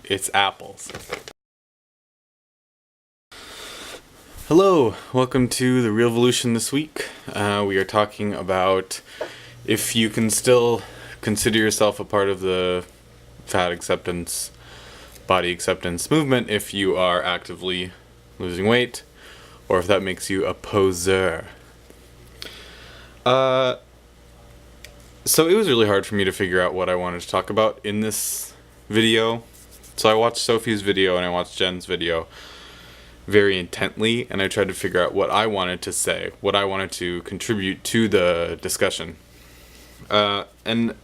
It's apples. Hello, welcome to TheRealvolution this week. We are talking about if you can still consider yourself a part of the fat acceptance, body acceptance movement if you are actively losing weight, or if that makes you a poser. So it was really hard for me to figure out what I wanted to talk about in this video. So I watched Sophie's video and I watched Jen's video very intently, and I tried to figure out what I wanted to say, what I wanted to contribute to the discussion. And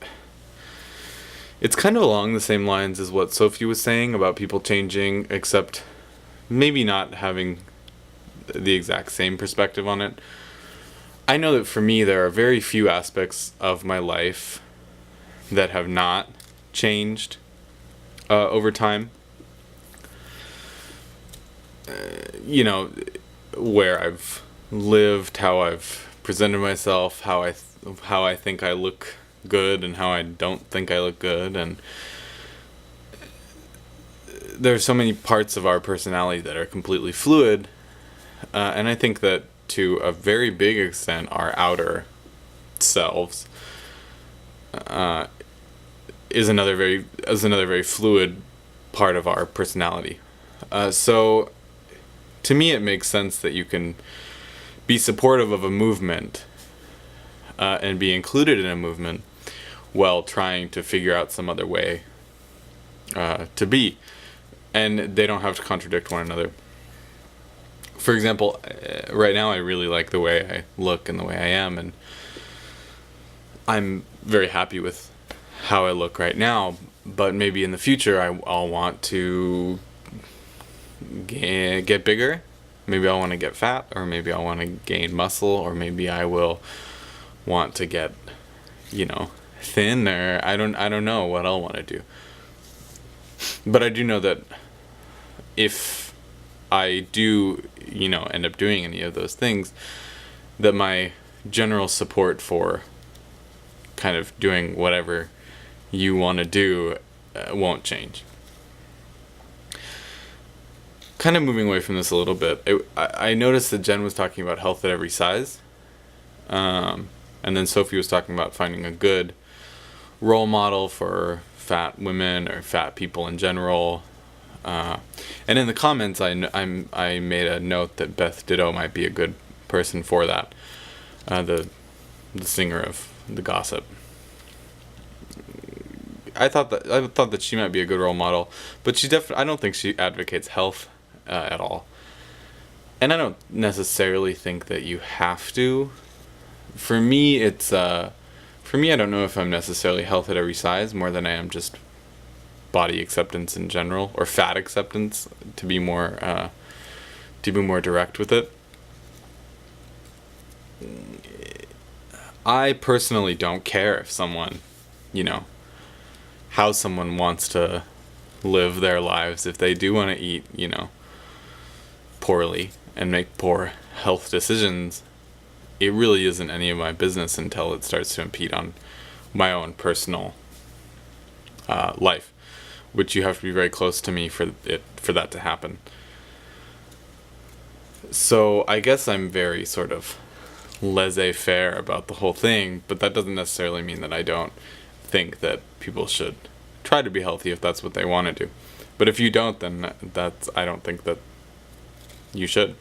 it's kind of along the same lines as what Sophie was saying about people changing, except maybe not having the exact same perspective on it. I know that for me there are very few aspects of my life that have not changed over time. Where I've lived, how I've presented myself, how I think I look good and how I don't think I look good, and there's so many parts of our personality that are completely fluid, and I think that to a very big extent our outer selves is another very fluid part of our personality. So to me it makes sense that you can be supportive of a movement and be included in a movement while trying to figure out some other way to be, and they don't have to contradict one another. For example, right now I really like the way I look and the way I am, and I'm very happy with how I look right now, but maybe in the future I'll want to get bigger. Maybe I'll want to get fat, or maybe I'll want to gain muscle, or maybe I will want to get, thin, or I don't know what I'll want to do. But I do know that if I do, end up doing any of those things, that my general support for kind of doing whatever you want to do won't change. Kind of moving away from this a little bit, I noticed that Jen was talking about health at every size, and then Sophie was talking about finding a good role model for fat women or fat people in general. And in the comments, I made a note that Beth Ditto might be a good person for that, the singer of The Gossip. I thought that she might be a good role model, but I don't think she advocates health at all. And I don't necessarily think that you have to. For me, I don't know if I'm necessarily health at every size more than I am just body acceptance in general, or fat acceptance, to be more direct with it. I personally don't care if someone, how someone wants to live their lives. If they do want to eat, poorly and make poor health decisions, it really isn't any of my business until it starts to impede on my own personal life, which you have to be very close to me for that to happen. So I guess I'm very sort of laissez-faire about the whole thing, but that doesn't necessarily mean that I don't think that people should try to be healthy if that's what they want to do. But if you don't, then I don't think that you should.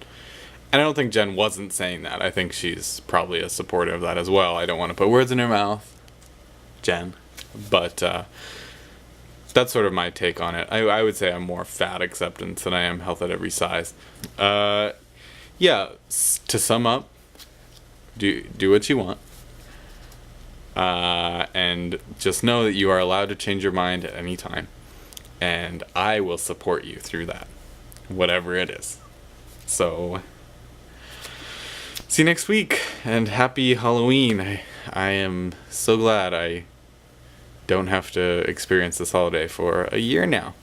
And I don't think Jen wasn't saying that. I think she's probably a supporter of that as well. I don't want to put words in her mouth, Jen, but that's sort of my take on it. I would say I'm more fat acceptance than I am health at every size. To sum up, do what you want. And just know that you are allowed to change your mind at any time. And I will support you through that, whatever it is. So, see you next week, and happy Halloween. I am so glad I don't have to experience this holiday for a year now.